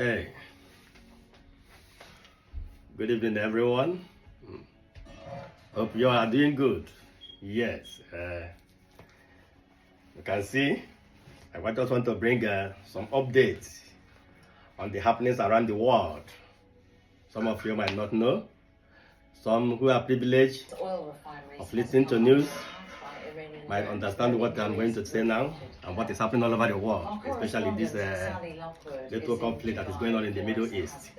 Hey, good evening, everyone. Hope you are doing good. Yes, you can see I just want to bring some updates on the happenings around the world. Some of you might not know. Some who are privileged of listening to news might understand what I'm going to say now and what is happening all over the world, especially this little conflict that is going on in the Middle East.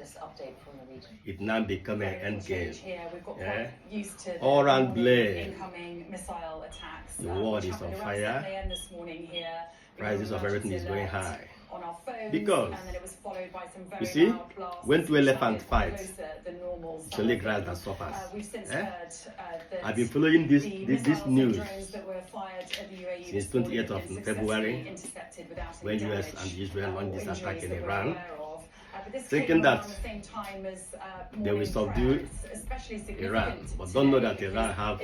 It now become an end game. Yeah? All around blame. The world is on fire. Prices of everything is going high. Because, you see, when two elephants fight, it's only grass that suffers. I've been following this news since 28th of February, when US and Israel launched this attack in Iran, thinking that they will subdue Iran, but don't know that Iran have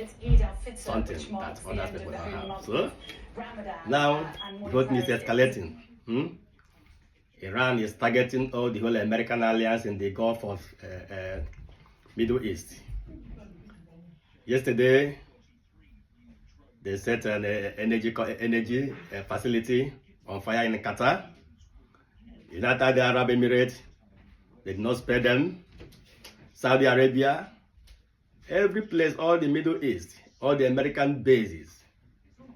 something that other people don't have. So now the whole thing is escalating. Iran is targeting all the whole American alliance in the Gulf of Middle East. Yesterday, they set an energy facility on fire in Qatar. United Arab Emirates, they did not spare them. Saudi Arabia, every place, all the Middle East, all the American bases,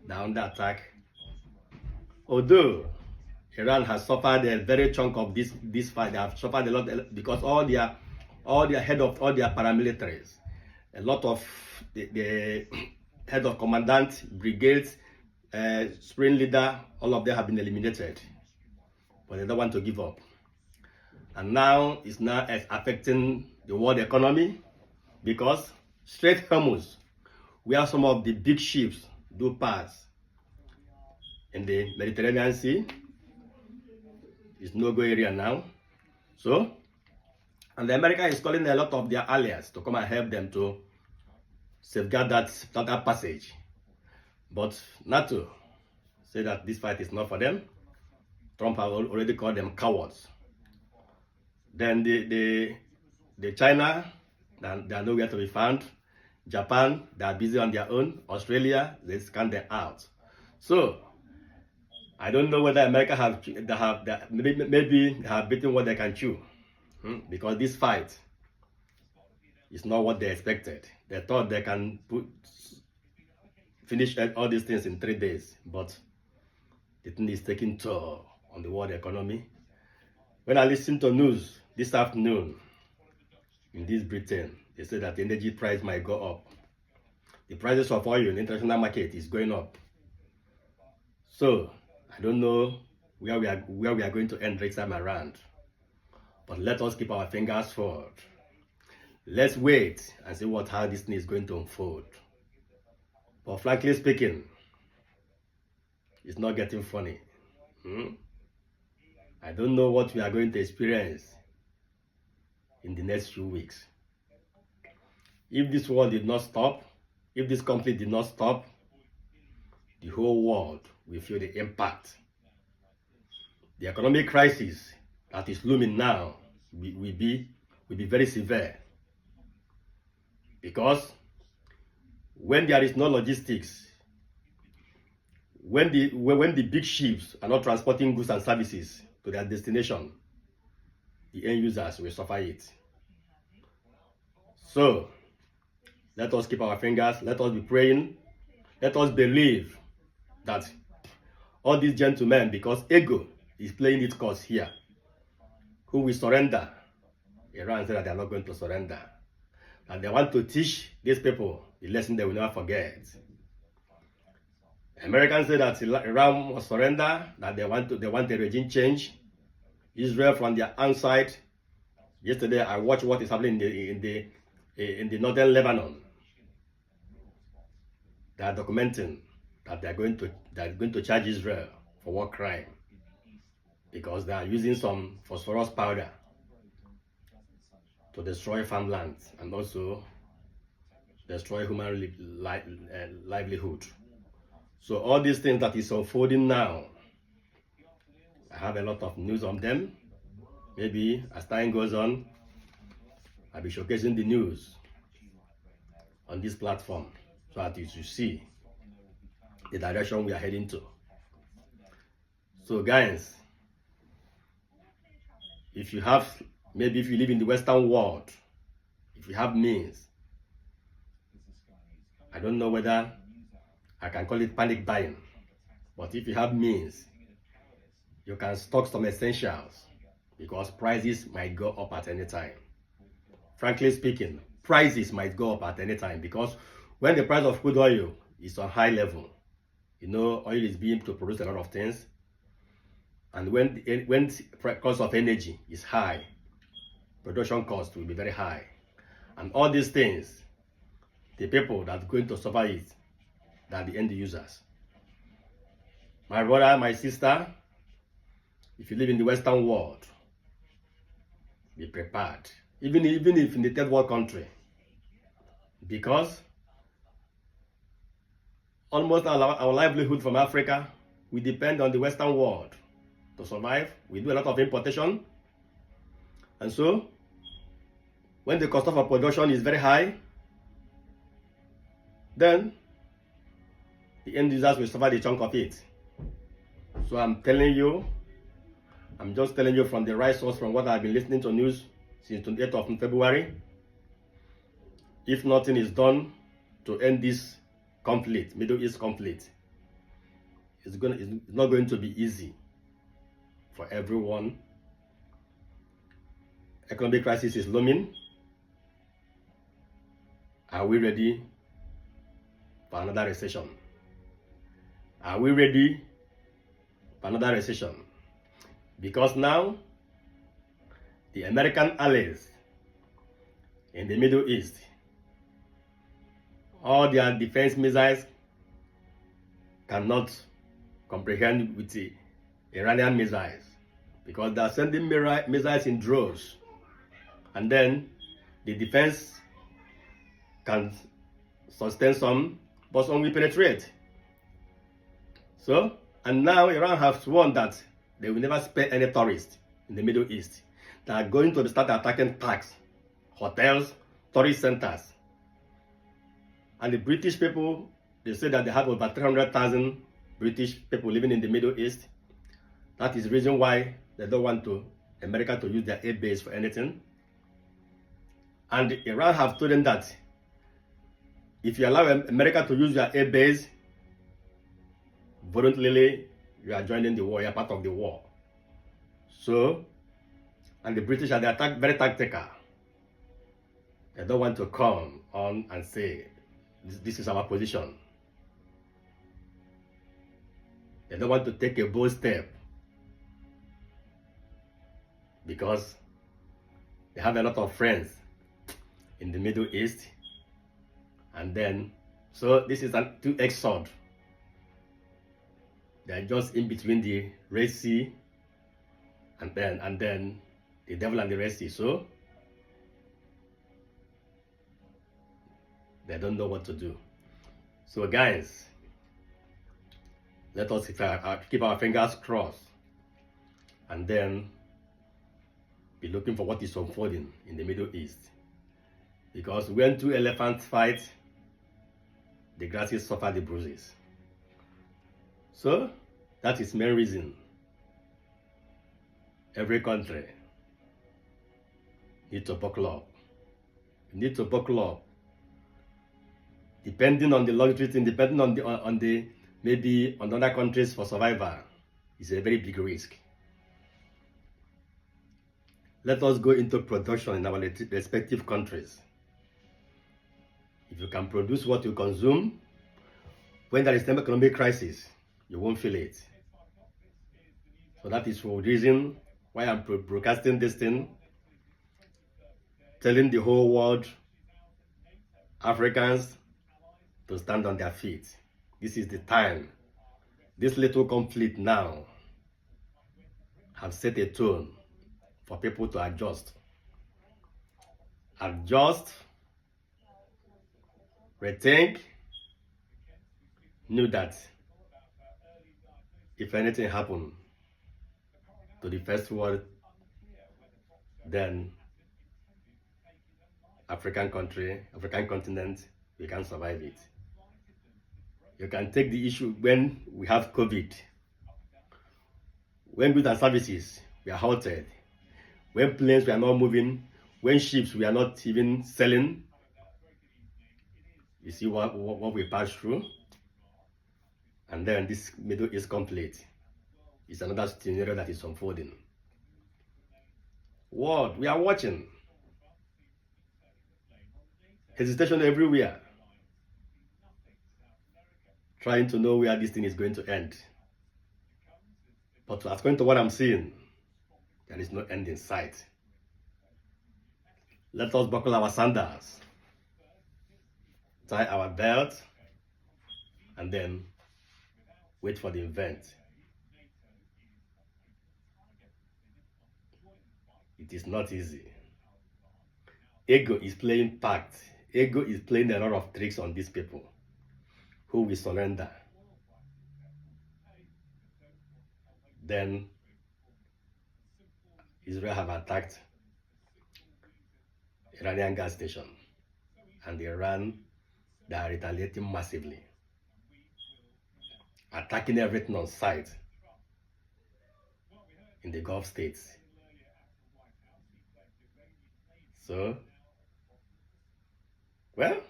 they're under attack. Although Iran has suffered a very chunk of this fight, they have suffered a lot because all their head of all their paramilitaries, a lot of the head of commandant, brigades, spring leader, all of them have been eliminated. But they don't want to give up. And now it's now affecting the world economy because Strait Hormuz, where some of the big ships do pass in the Mediterranean Sea, is no-go area now. So, and the America is calling a lot of their allies to come and help them to safeguard that passage. But NATO say that this fight is not for them. Trump has already called them cowards. Then the China, they are nowhere to be found. Japan, they are busy on their own. Australia, they scan them out. So I don't know whether America maybe they have beaten what they can chew, because this fight is not what they expected. They thought they can finish all these things in 3 days, but the thing is taking toll on the world economy. When I listen to news this afternoon in this Britain, they say that the energy price might go up. The prices of oil in the international market is going up. So I don't know where we are going to end next time around. But let us keep our fingers forward. Let's wait and see how this thing is going to unfold. But frankly speaking, it's not getting funny. I don't know what we are going to experience in the next few weeks. If this war did not stop, if this conflict did not stop, the whole world will feel the impact. The economic crisis that is looming now will be very severe. Because when there is no logistics, when the big ships are not transporting goods and services to their destination, the end users will suffer it. So let us keep our fingers, let us be praying, let us believe that all these gentlemen, because ego is playing its course here, who will surrender. Iran said that they are not going to surrender. And they want to teach these people the lesson they will never forget. Americans say that Iran must surrender, that they want a regime change. Israel from their outside. Yesterday I watched what is happening in the northern Lebanon. They are documenting that they are going to charge Israel for war crime because they are using some phosphorus powder to destroy farmlands and also destroy human livelihood. So all these things that is unfolding now, I have a lot of news on them. maybe as time goes on, I'll be showcasing the news on this platform so that you should see the direction we are heading to. So guys, if you have, maybe if you live in the Western world, if you have means, I don't know whether I can call it panic buying, but if you have means, you can stock some essentials because prices might go up at any time. Frankly speaking, prices might go up at any time because when the price of crude oil is on high level, you know, oil is being to produce a lot of things. And when the cost of energy is high, production cost will be very high. And all these things, the people that are going to suffer it, that are the end users. My brother, my sister, if you live in the Western world, be prepared. Even if in the third world country, because almost our livelihood from Africa, we depend on the Western world to survive. We do a lot of importation. And so, when the cost of production is very high, then the end users will suffer the chunk of it. So I'm just telling you from the right source, from what I've been listening to news since 28th of February. If nothing is done to end this conflict, Middle East conflict, it's not going to be easy for everyone. Economic crisis is looming. Are we ready for another recession? Are we ready for another recession? Because now, the American allies in the Middle East, all their defense missiles cannot comprehend with the Iranian missiles because they are sending missiles in droves, and then the defense can sustain some, but some will penetrate. So, and now Iran has sworn that they will never spare any tourists in the Middle East. They are going to start attacking parks, hotels, tourist centers. And the British people, they say that they have over 300,000 British people living in the Middle East. That is the reason why they don't want America to use their air base for anything. And Iran have told them that if you allow America to use your air base, voluntarily, you are joining the war, you are part of the war. So, and the British are very tactical. They don't want to come on and say, this is our position. They don't want to take a bold step because they have a lot of friends in the Middle East. And then, so this is a two-edged sword. They are just in between the Red Sea and then the devil and the Red Sea. So they don't know what to do. So guys, let us keep our fingers crossed and then be looking for what is unfolding in the Middle East. Because when two elephants fight, the grasses suffer the bruises. So that is the main reason every country needs to buckle up. You need to buckle up. Depending on the luxury thing, depending on the maybe on other countries for survival, is a very big risk. Let us go into production in our respective countries. If you can produce what you consume, when there is an economic crisis, you won't feel it. So that is for the reason why I'm broadcasting this thing, telling the whole world, Africans, to stand on their feet. This is the time. This little conflict now have set a tone for people to adjust. Adjust, rethink, knew that if anything happened to the first world then African continent, we can survive it. You can take the issue when we have COVID. When goods and services were halted, when planes were not moving, when ships were not even selling, you see what we passed through? And then this Middle East conflict is another scenario that is unfolding. World, we are watching. Hesitation everywhere. Trying to know where this thing is going to end. But according to what I'm seeing, there is no end in sight. Let us buckle our sandals, tie our belt, and then wait for the event. It is not easy. Ego is playing part. Ego is playing a lot of tricks on these people who will surrender. Then Israel have attacked Iranian gas station, and Iran, they are retaliating massively, attacking everything on sight in the Gulf states. So, well,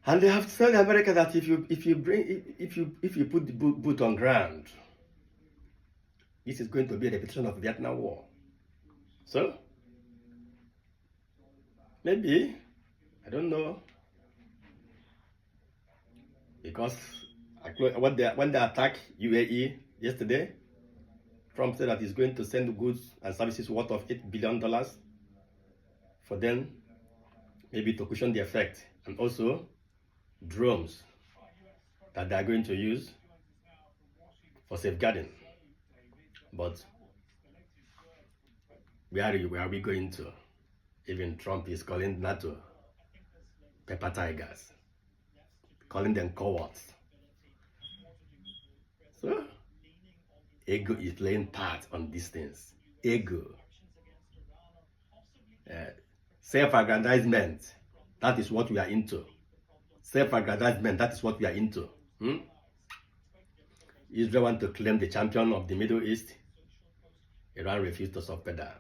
and they have told America that if you put the boot on ground, this is going to be a repetition of the Vietnam War. So, maybe, I don't know, because when they attacked UAE yesterday, Trump said that he's going to send goods and services worth of $8 billion for them, maybe to cushion the effect, and also drones that they are going to use for safeguarding. But where are we going to? Even Trump is calling NATO pepper tigers, calling them cowards. So, ego is playing part on these things. Ego. Self-aggrandizement, that is what we are into. Self-aggrandizement, that is what we are into. Israel wants to claim the champion of the Middle East. Iran refused to subpedal.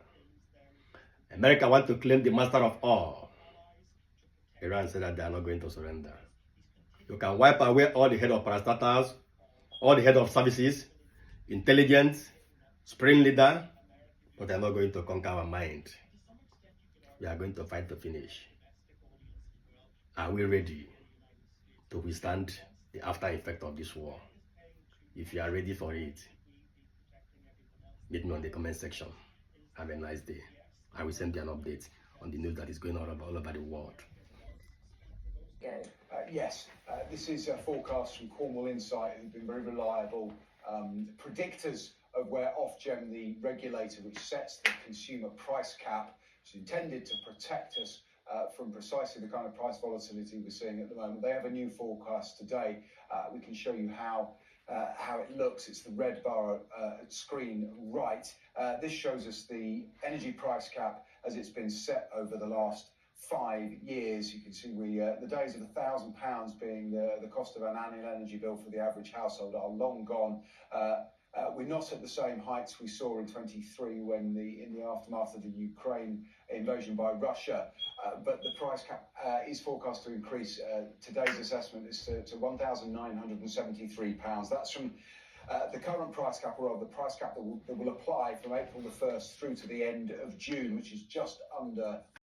America wants to claim the master of all. Iran said that they are not going to surrender. You can wipe away all the head of parastatals, all the head of services, intelligence, spring leader, but they are not going to conquer our mind. We are going to fight to finish. Are we ready to withstand the after effect of this war? If you are ready for it, meet me on the comment section. Have a nice day. I will send you an update on the news that is going on all over the world. Yes, this is a forecast from Cornwall Insight, who've been very reliable predictors of where Ofgem, the regulator which sets the consumer price cap, is intended to protect us from precisely the kind of price volatility we're seeing at the moment. They have a new forecast today. We can show you how it looks. It's the red bar screen right. This shows us the energy price cap as it's been set over the last 5 years. You can see the days of £1,000 being the cost of an annual energy bill for the average household are long gone. We're not at the same heights we saw in 23 when in the aftermath of the Ukraine invasion by Russia, but the price cap is forecast to increase. Today's assessment is to £1,973. That's from the current price cap, or the price cap that will apply from April the 1st through to the end of June, which is just under